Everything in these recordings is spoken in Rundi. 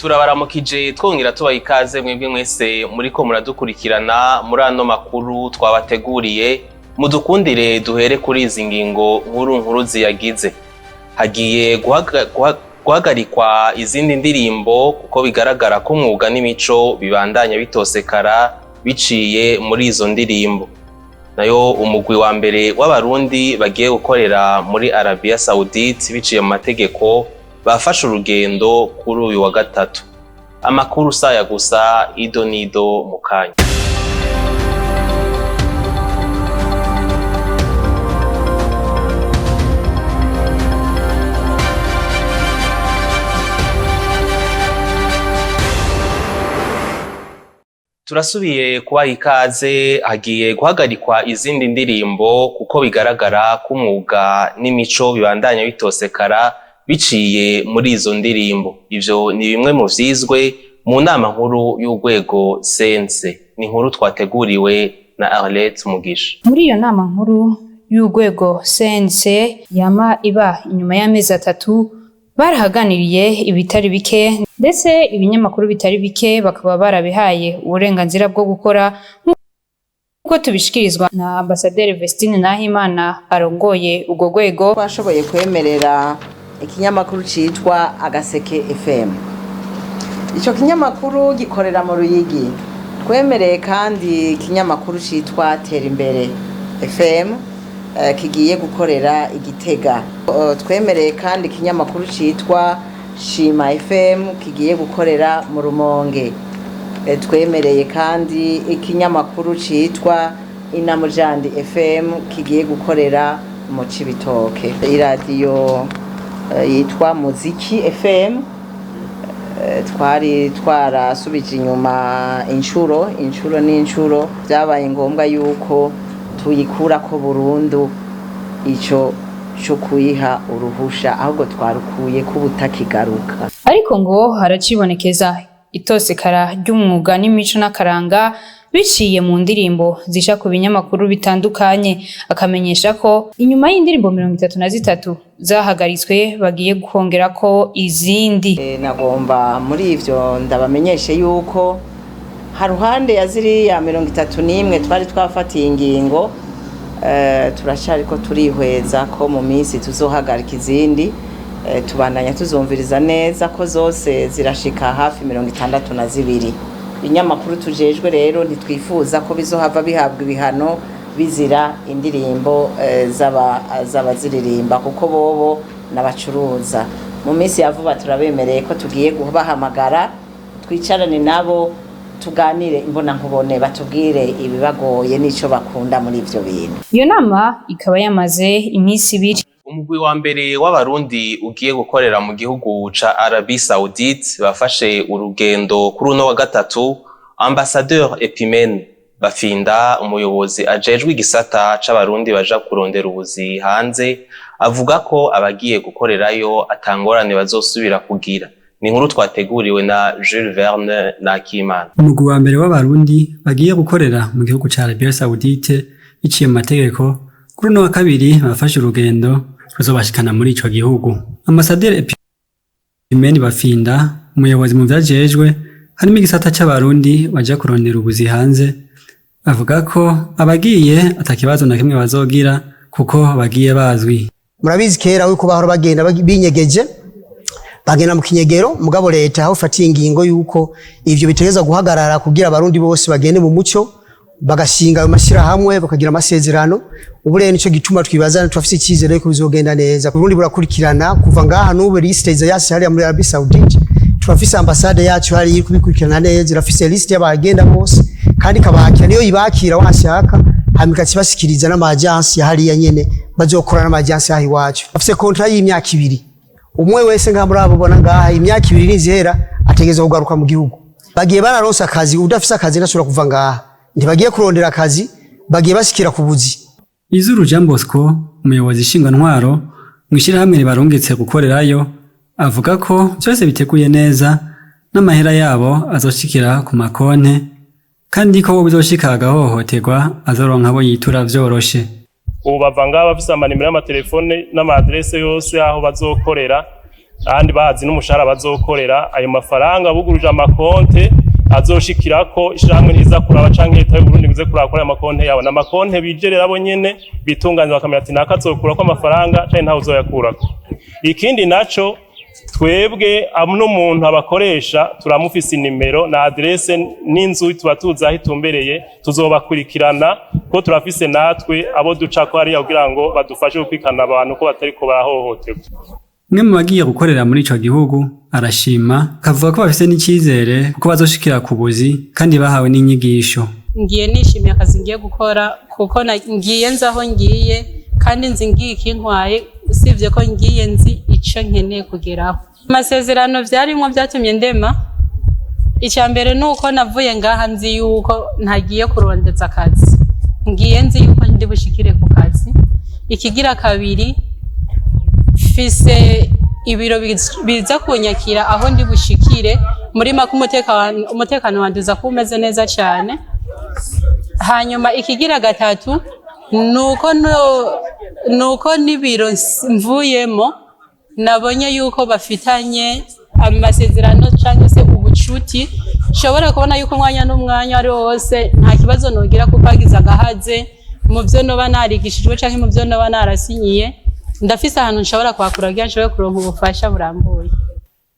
turabaramukije twongera tubaha ikaze mwebwe mwese muriko muradukurikirana muri ano makuru twabateguriye. Mudukundire duhere kuri izi ngingo nkuru ziyagize. Hagiye guhagarikwa izindi ndirimbo kuko bigaragara ko umwuga n'imico bibandanya bitosekara biciye muri izo ndirimbo. Nayo umugwi wa mbere w'abarundi bagiye gukorera muri Arabia Saudite biciye mu mategeko bafashe urugendo kuri uyu wa gatatu. Amakuru saya gusa ido nido mukanya. Turasubiye kubaha ikaze. Hagiye guhagarikwa izindi ndirimbo kuko bigaragara ko umwuga n'imico bibandanya bitosekara biciye muri izo ndirimbo. Ivyo ni bimwe mu vyizwe mu nama nkuru y'urwego sense. Ni inkuru twateguriwe na Arlette Mugisha. Muri iyo nama nkuru y'urwego sense yama iba inyuma y'amezi 3 barahaganiriye ibitari bike ndetse ibinyamakuru bitari bike bakaba barabihaye uburenganzira bwo gukora nk'uko tubishikirizwa na Ambasaderi Vestine Nahimana arongoye urwo rwego. Twashoboye kwemerera ikinyamakuru citwa Agaseke FM. Ico kinyamakuru gikorera mu Ruyigi. Twemereye kandi ikinyamakuru citwa Tera Imbere FM kigiye gukorera Igitega. Twemereye kandi ikinyamakuru citwa Shima FM kigiye gukorera mu Rumonge. Twemereye kandi ikinyamakuru citwa Inamujandi FM kigiye gukorera mu Cibitoke. Iradiyo yitwa Muziki FM twari twarasubije inyuma inshuro byabaye ngombwa yuko tuyikura ko burundu ico cyo kuyiha uruhusha ahubwo twarukuye ko butakigaruka. Ariko ngo haracibonekeza itosekara ry'umwuga n'imico n'akaranga biciye mu ndirimbo zisha ku binyamakuru bitandukanye. Akamenyesha ko inyuma y'indirimbo 33 zahagaritswe bagiye kongera ko izindi. Nagomba muri ivyo ndabamenyeshe yuko haruhande ya ziriya 31 twari twafatiye ingingo turashari ko turihweza ko mu minsi tuzohagarika izindi. Tubandanya tuzumviriza neza ko zose zirashika hafi 62. Binyamakuru tujejwe rero ntitwifuza ko bizohava bihabwa ibihano bizira indirimbo z'abaziririmba kuko bobo n'abacuruza. Mu minsi ya vuba turabemereye ko tugiye gubahamagara twicarane nabo tuganire imbona nkubone batubwire ibibagoye n'ico bakunda muri ivyo bintu. Iyo nama ikaba yamaze iminsi 2. Umugwi wa mbere w'abarundi ugiye gukorera mu gihugu ca Arabie Saoudite bafashe urugendo kuri uno wa gatatu. Ambassadeur Epimene Bafinda, umuyobozi ajejwe igisata c'abarundi baja kurondera ubuzi hanze, avuga ko abagiye gukorerayo atangorane bazosubira kugira. Ni inkuru twateguriwe na Jules Verne Nakimana. Umugwi wa mbere w'abarundi bagiye gukorera mu gihugu ca Arabie Saoudite biciye mu mategeko kuri uno wa kabiri bafashe urugendo ruzobashikana muri ico gihugu. Ambassadeur Epimene Bafinda, umuyobozi mu vyajejwe harimo igisata c'abarundi baja kurondera ubuzi hanze, avuga ko abagiye atakibazo na kimwe bazogira kuko bagiye bazwi. Murabizi kera uko bahora bagenda binyegeje bagenda mu kinyegero, mugabo leta aho fatiye ingingo yuko ivyo bitegereza guhagarara kugira abarundi bose bagende mu muco bagashinga amashira hamwe bakagira amasezerano. Ubure nico gituma twibazana twafise ikizere ko bizogenda neza. Burundi burakurikirana kuva ngaha n'ubu liste yase hari muri Arabie Saoudite. Twafise ambassade yacu hari iri kubikurikirana neza, irafise liste y'abagenda bose kandi kabakira niyo ibakira washaka hamika kibasikiriza n'amajansi hari ya nyene bazokorana n'amajansi yahi wacu. Afise contrat y'imyaka 2. Umwe wese ngambura abona ngaha imyaka 2 nizera ategeza kugaruka mu gihugu. Bagiye bararonsa akazi, udafise akazi nashobora kuva ngaha. Ntibagiye kurondera akazi, bagiye basikira kubuzi. Izuru Jean Bosco, umuyobozi shinga ntwaro mwishira hamwe barungitse gukorerayo, avuga ko byose biteguye neza n'amahera yabo azoshikira ku makonte kandi ko bizoshika agahohoterwa azoronka abo yitura vyoroshe. Ubu bava ngaha bafise amanimero y'amatelefone n'amadresse yose aho bazokorera kandi bazi n'umushahara bazokorera. Ayo mafaranga buguruje amakonte azoshikirako ishiramwe ntiza kuraba canke leta y'u Burundi bize kurakora amakonte yabo na makonte bijerera bo nyene bitunganira bakamenya ati naka azokurako amafaranga canke ntawe uzoyakurako. Ikindi naco twebwe n'umuntu abakoresha turamufise inimero na adresse n'inzu tuba tuzi aho itumbereye, tuzobakurikirana ko turafise natwe abo ducako hariya kugira ngo badufashe gukwikana abantu ko batariko barahohoterwa. Mwe mu bagiye gukorera muri ico gihugu arashima kavuga ko bafise n'icizere kuko bazoshikira ku buzi kandi bahawe n'inyigisho. Ngiye nishimiye akazi ngiye gukora kuko ngiye nzi aho ngiye kandi nzi ngiye ikintwaye, usibye ko ngiye nzi ico nkeneye kugeraho. Amasezerano vyarimwo vyatumye ndema. Icambere nuko navuye ngaha nzi yuko ntagiye kurondeza akazi, ngiye nzi yuko ndi bushikire ku kazi. Ikigira kabiri, fise ibiro biza kunyakira aho ndi bushikire, muri make umutekano wanduza ko umeze neza cyane. Hanyuma ikigira gatatu nuko n'ibiro mvuyemo nabonye yuko bafitanye amasezerano cyangwa se ubucuti, nshobora kubona yuko umwanya n'umwanya ari wose nta kibazo nogira kuko agize agahaze mu byo noba narigishijwe cyangwa mu byo noba narasinyiye, ndafise ahantu nshobora kwakura kugira nshobore kuronka ubufasha burambuye.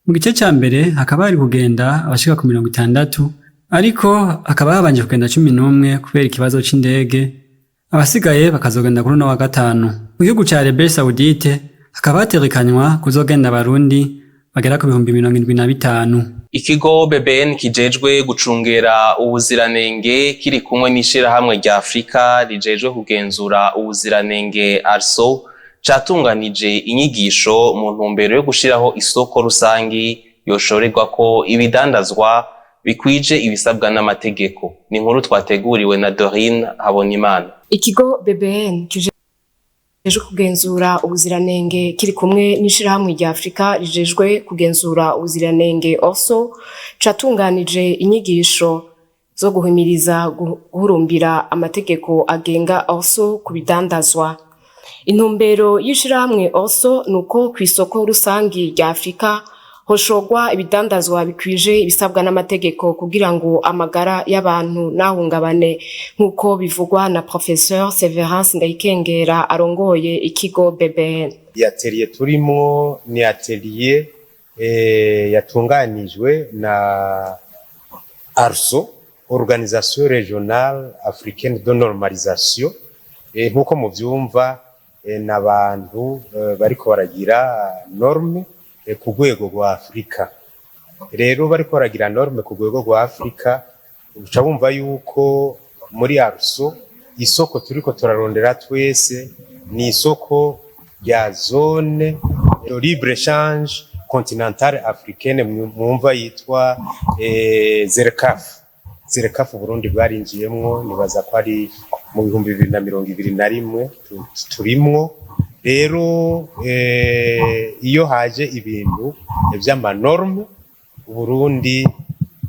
Mu gice ca mbere hakaba hari kugenda abashika ku 60, ariko hakaba habanje kugenda 11 kubera ikibazo c'indege, abasigaye bakazogenda kuri no wa gatanu. Mu gihugu ca Arabie Saoudite hakaba hategekanywa kuzogenda abarundi bagera ku 75,000. Ikigo BBN kijejwe gucungera ubuziranenge kiri kumwe n'ishirahamwe rya Afrika rijejwe kugenzura ubuziranenge ARSO catunganije inyigisho mu ntumbero yo gushiraho isoko rusangi yoshorerwa ko ibidandazwa bikwije ibisabwa n'amategeko. Ni inkuru twateguriwe na Dorine Habonimana. Ikigo BBN kijejwe kugenzura ubuziranenge kiri kumwe n'ishirahamwe rya Afrika rijejwe kugenzura ubuziranenge ARSO catunganije inyigisho zo guhimiriza guhurumbira amategeko agenga ARSO ku bidandazwa. Intumbero y'ishirahamwe ARSO nuko kw'isoko rusangi rya Afrika hoshogwa ibidandazwa bikwije ibisabwa n'amategeko kugira ngo amagara y'abantu nahungabane, nkuko bivugwa na Professeur Severance Ndayikengera arongoye ikigo BBN. Atelier turimo ni atelier yatunganijwe na ARSO, Organisation Régionale Africaine de Normalisation, nkuko muvyumva n'abantu bariko baragira norme ku rwego rwa Afrika. Rero bariko baragira norme ku rwego rwa Afrika, uca bumva yuko muri ARSO isoko turiko turarondera twese ni isoko rya zone de libre échange continentale africaine, mwumva yitwa ZERCAF. Burundi bwarinjiyemwo, nibaza ko ari mu 2021 turimwo. Rero iyo haje ibintu vy'amanorme Burundi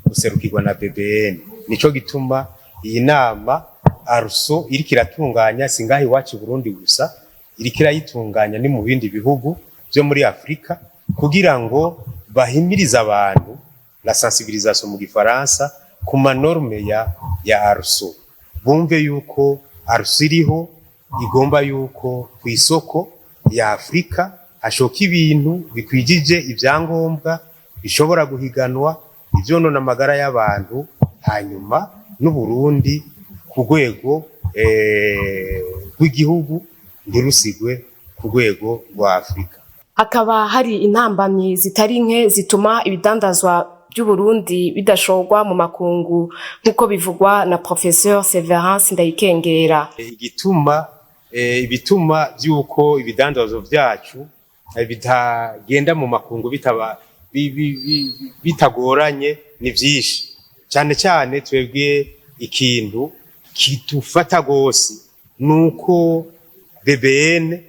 buserukirwa na BBN, nico gituma iyi nama ARSO iriko iratunganya singahi wacu Burundi gusa, iriko irayitunganya ni mu bindi bihugu byo muri Afrika kugira ngo bahimiriza abantu, la sensibilisation mu gifaransa, ku manorme ya ARSO. Bumve yuko ARSO iriho, igomba yuko ku isoko ya Afrika hashoka ibintu bikwijije ivyangombwa bishobora guhiganwa, ivyonona amagara y'abantu, hanyuma n'Uburundi ku rwego rw'igihugu ntirusigwe ku rwego rwa Afrika. Hakaba hari intambamyi zitari nke zituma ibidandazwa by'Uburundi bidashorwa mu makungu, nkuko bivugwa na Professeur Severance Ndayikengera. Ibituma byuko ibidandazwa vyacu bitagenda mu makungu bitagoranye ni vyinshi. Cyane cyane twebwe ikintu kitufata gose nuko BBN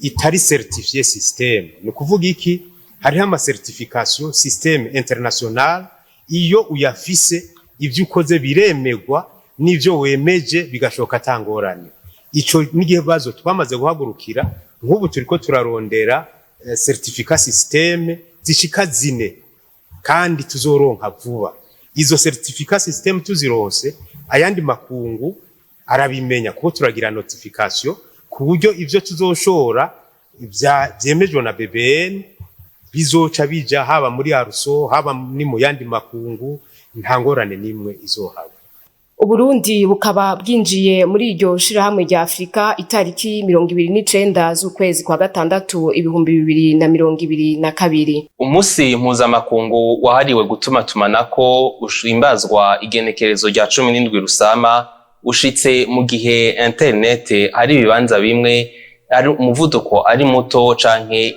itari certifié système. Ni kuvuga iki? Hariho ama certification système international, iyo uyafise ivyo ukoze biremegwa n'ivyo wemeje bigashoka tangorane. Ico n'igihe bazo twamaze guhagurukira, nk'ubu turiko turarondera certificat systeme zishika 4 kandi tuzoronka vuba. Izo certificat systeme tuzironse ayandi makungu arabimenya kuko turagira notification ku buryo ivyo tuzoshora byemejwe na BBN bizoca bija haba muri Aruso haba ni mu yandi makungu nta ngorane nimwe izohaba. Uburundi bukaba bwinjiye muri iryo shirahamwe rya Afrika itariki 29 z'ukwezi kwa gatandatu 2022. Umusi mpuzamakungu wahariwe gutuma tumanako ushimbazwa igenekerezo rya 17 Rusama ushitse mu gihe internet ari ibibanza bimwe ari umuvuduko ari muto canke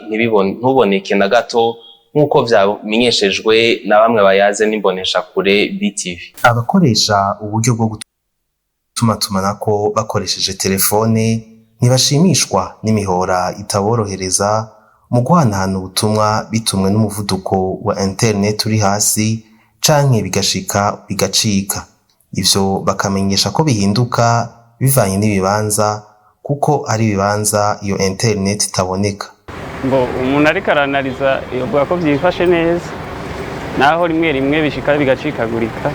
ntuboneke na gato nk'uko vyamenyeshejwe na bamwe bayaze n'imbonesha kure BTV. Abakoresha uburyo bwo gutuma tumanako bakoresheje telefone ntibashimishwa n'imihora itaborohereza mu guhanahana ubutumwa bitumwe n'umuvuduko wa internet uri hasi canke bigashika bigacika. Ivyo bakamenyesha ko bihinduka bivanye n'ibibanza kuko ari ibibanza iyo internet itaboneka. Ngo umuntu ariko aranaliza yovuga ko byifashe neza naho rimwe bishika bigacikagurika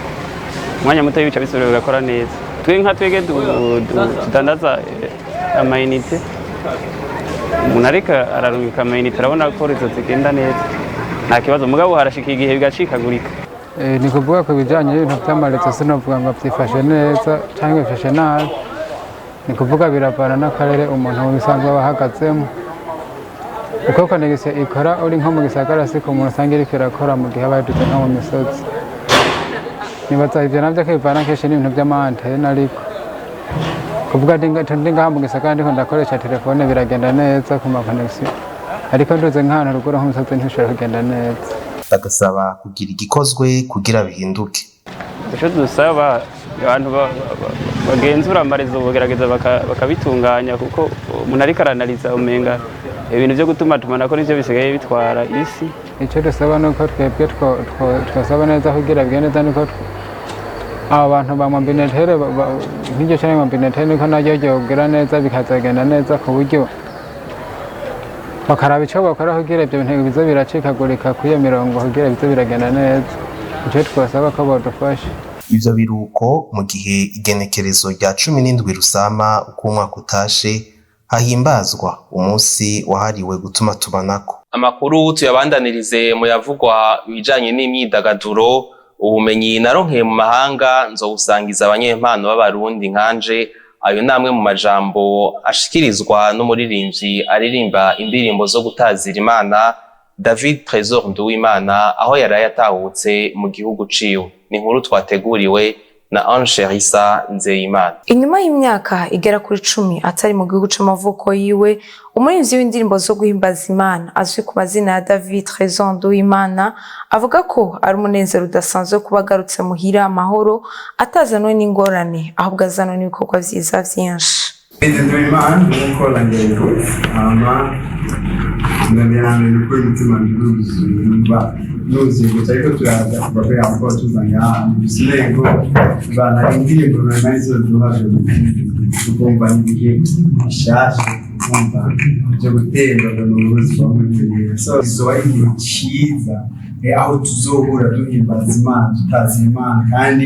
umwanya muto bica bisubira bigakora neza. Twe nka twege tudandaza amayinite umuntu ariko ararungika amayinite arabona ko rezo zigenda neza nta kibazo mugabo harashika igihe bigacikagurika. Ni kuvuga ko bijanye n'ibintu by'amarezo sinovuga ngo byifashe neza cyangwa bifashe nabi, ni kuvuga biravana n'akarere umuntu mu bisanzwe bahagazemo uko konegisiyo ikora uri nko mu gisagara siko umuntu usanga iriko irakora mu gihe abaduze nko mu misozi. Nibaza ivyo navyo kivana kenshi n'ibintu by'amantene ariko kuvuga ndi ngaha mu gisagara ndiko ndakoresha telefone biragenda neza ku makonegisiyo ariko nduze nk'ahantu ruguru nko mu misozi ntishobora kugenda neza. Bagasaba kugira igikozwe kugira bihinduke. Icyo dusaba abantu bagenzura amarezo bagerageza bakabitunganya kuko umuntu ariko aranaliza umenga ibintu byo gutuma tumanako nivyo bisigaye bitwara isi. Icyo dusaba nuko twebwe twasaba neza kugira bigende neza nuko aba bantu ba mobinetere nk'iryo cyane mobinetere niko naryo ryogira neza bikazagenda neza ku buryo bakaraba icyo bakora kugira ibyo bintu bizo biracikagurika kuri iyo mirongo kugira bizo biragenda neza. Icyo twasaba ko badufasha. Ivyo biruko mu gihe igenekerezo rya 17 Rusama uko umwaka utashe hahimbazwa umunsi wahariwe gutuma tumanako. Amakuru tuyabandanirize mu yavugwa bijanye n'imyidagaduro. Ubumenyi naronkeye mu mahanga nzowusangiza abanyempano b'abarundi nkanje. Ayo namwe mu majambo ashikirizwa n'umuririmbyi aririmba indirimbo zo gutazira Imana David Trésor Nduwimana aho yaraye atahutse mu gihugu ciwe. Ni inkuru twateguriwe na Ancherissa Nzeyimana. Inyuma y'imyaka igera kuri 10 atari mu gihugu c'amavuko yiwe, umurinzi w'indirimbo zo guhimbaza Imana azwi ku mazina ya David Trésor Nduwimana avuga ko ari umunezero udasanzwe kuba agarutse muhira amahoro atazanwe n'ingorane ahubwo azanwe n'ibikorwa vyiza vyinshi. Nduwimana nuko langendo ndabirana nuko imitima nduzumba nuzingo cyariko turaza babe ambo tuzanya bisinego bana indirimbo nazo duhaje tugomba n'igihe shasha kumva byo gutemba no ruzwa muri so izo ari cyiza aho tuzohura duhimbaza Imana tutazi Imana kandi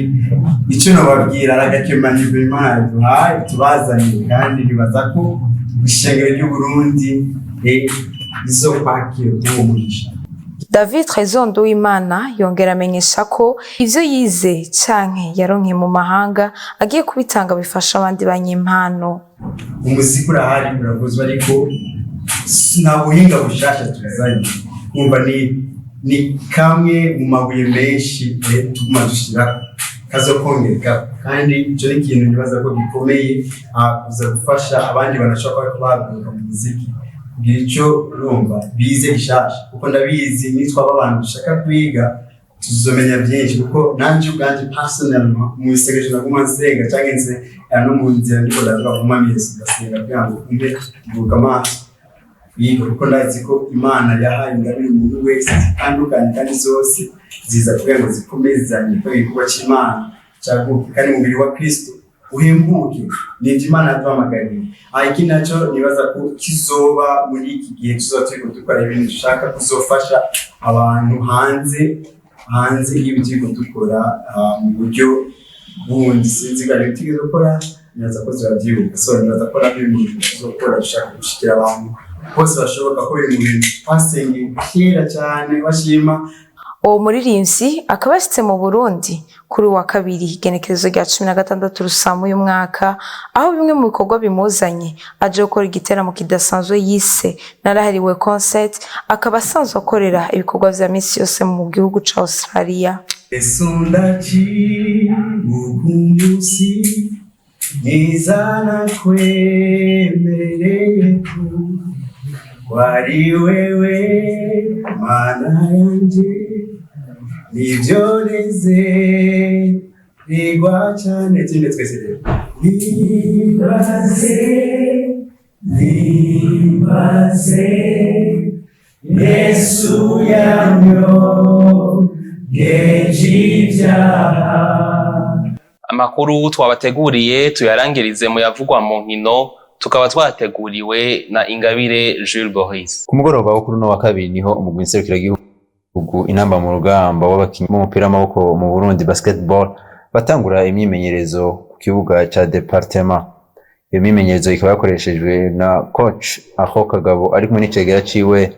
icyo nababwira aragakemanya Imana duhaye tubazaniye kandi nibaza ko ishengero ry'u Burundi izo kwakira uwo mugisha. David Trésor Nduwimana yongera amenyesha ko ivyo yize canke yaronke mu mahanga agiye kubitanga bifasha abandi banyempano. Umuziki urahari uravuzwa ariko nta buhinga bushasha tuzanye. Umva ni kamwe mu mabuye menshi tuguma dushira kazokongera kandi icyo ni ikintu nibaza ko gikomeye kuza gufasha abandi banashaka kubaguka mu muziki. Gicho rumba bize gishasha kuko ndabizi nitwa abantu dushaka kwiga tuzomenya byinshi kuko nanje ubwanje personally mu isegeje naguma nsenga cyangwa nse no mu nzira ndiko ndavuga mu mamisi ndasenga byango kumbe mvuga amaso yigo kuko ndazi ko Imana yahaye ingabire umuntu wese zitandukanye kandi zose ziza kugira ngo zikomezanye ko igikorwa cy'Imana cyaguka kandi umubiri wa Kristo uhembuke ni Imana yaduhamagariye. Iki nacyo nibaza ko kizoba muri iki gihe tuzoba turiko dukora ibintu dushaka kuzofasha abantu hanze y'ibyo turiko dukora mu buryo bundi sinzigara ibyo dukora neza ko zirabyibuka so nibaza ko nabyo ibintu tuzokora dushaka gushikira abantu bose bashoboka ko biri mu bintu twasengeye kera cyane bashima. Uwo muririmbyi akaba yashitse mu Burundi kuri wa kabiri igenekerezo rya 16 Rusama uyu mwaka, aho bimwe mu bikorwa bimuzanye aje gukora igiteramo kidasanzwe yise Narahariwe concert, akaba asanzwe akorera ibikorwa vya misi yose mu gihugu ca Australia. Esundachi mukungusi nizana kwemereye wari wewe mana yanje nivyo nezerwa cane tinde twese rero nibaze Yesu yamyo gejivyaha. Amakuru twabateguriye tuyarangirize mu yavugwa mu nkino, tukaba twateguriwe na Ingabire Jules Boris. Ku mugoroba wo kuri no wa kabiri niho umugwi nserukiragihugu inamba mu rugamba w'abakinyi b'umupira w'amaboko mu Burundi basketball batangura imyimenyerezo ku kibuga ca departement. Iyo myimenyerezo ikaba yakoreshejwe na coach Aho Kagabo ari kumwe n'icegera ciwe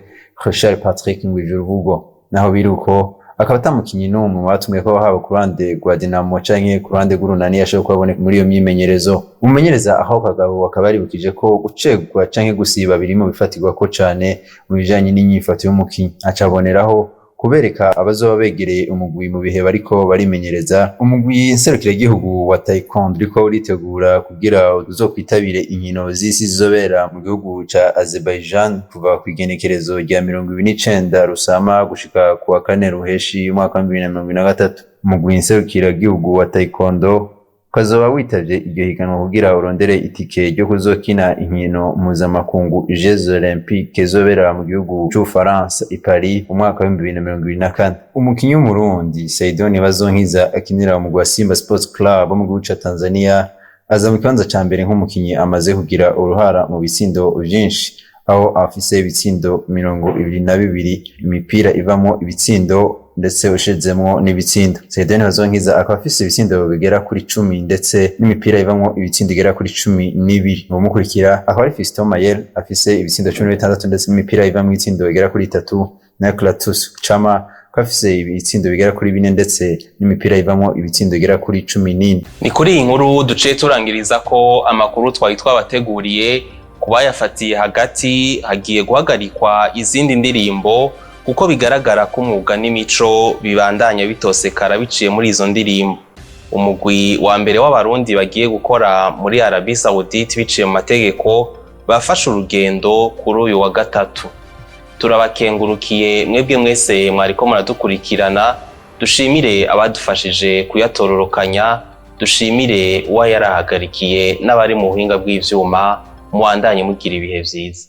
Richard Patrick Ngwijuruvugo. Naho biruko akaba atamukinyi n'umwe watumwe ko haba ku ruhande rwa Dinamo canke ku ruhande rw'Urunani yashoboye kuboneka muri iyo myimenyerezo. Umumenyereza Aho Kagabo akaba yaribukije ko gucegwa canke gusiba birimo bifatirwa ko cane mu bijanye n'inyifato y'umukinyi, acaboneraho kubereka abazoba begereye umugwi mu bihe bariko barimenyereza. Umugwi nserukiragihugu wa Taekwondo uriko uritegura kugira uzokwitabire inkino z'isi zizobera mu gihugu ca Azerbaijan kuva ku igenekerezo rya 29 Rusama gushika ku wa 4 Ruheshi umwaka wa 2023. Umugwi nserukiragihugu wa Taekwondo ukazoba witavye iryo higanwa kugira urondere itike ryo kuzokina inkino mpuzamakungu Jeux Olympiques zobera mu gihugu c'Ufaransa i Paris umwaka wa 2024. Umukinyi w'Umurundi Saidoni Bazonkiza akinira umugwi wa Simba Sports Club mu gihugu ca Tanzania aza mu kibanza ca mbere nk'umukinyi amaze kugira uruhara mu bitsindo vyinshi, aho afise ibitsindo 22, imipira ivamo ibitsindo ndetse ushizemwo n'ibitsindo. Saidoni Bazonkiza akaba afise ibitsindo bigera kuri 10 ndetse n'imipira ivamwo ibitsindo igera kuri 12. Umukurikira akaba ari Fiston Mayel afise ibitsindo 16 ndetse n'imipira ivamwo ibitsindo bigera kuri 3, na Clatous Chama akaba afise ibitsindo bigera kuri 4 ndetse n'imipira ivamwo ibitsindo bigera kuri 14. Ni kuri iyi nkuru duce turangiriza ko amakuru twabateguriye kubayafatiye hagati hagiye guhagarikwa izindi ndirimbo kuko bigaragara ko umwuga n'imico bibandanya bitosekara biciye muri izo ndirimbo. Umugwi wa mbere w'abarundi bagiye gukora muri Arabie Saoudite biciye mu mategeko bafashe urugendo kuri uyu wa gatatu. Turabakengurukiye mwebwe mwese mwariko muradukurikirana, dushimire abadufashije kuyatororokanya, dushimire uwayarahagarikiye n'abari mu buhinga bw'ivyuma, muandanye mugira ibihe vyiza.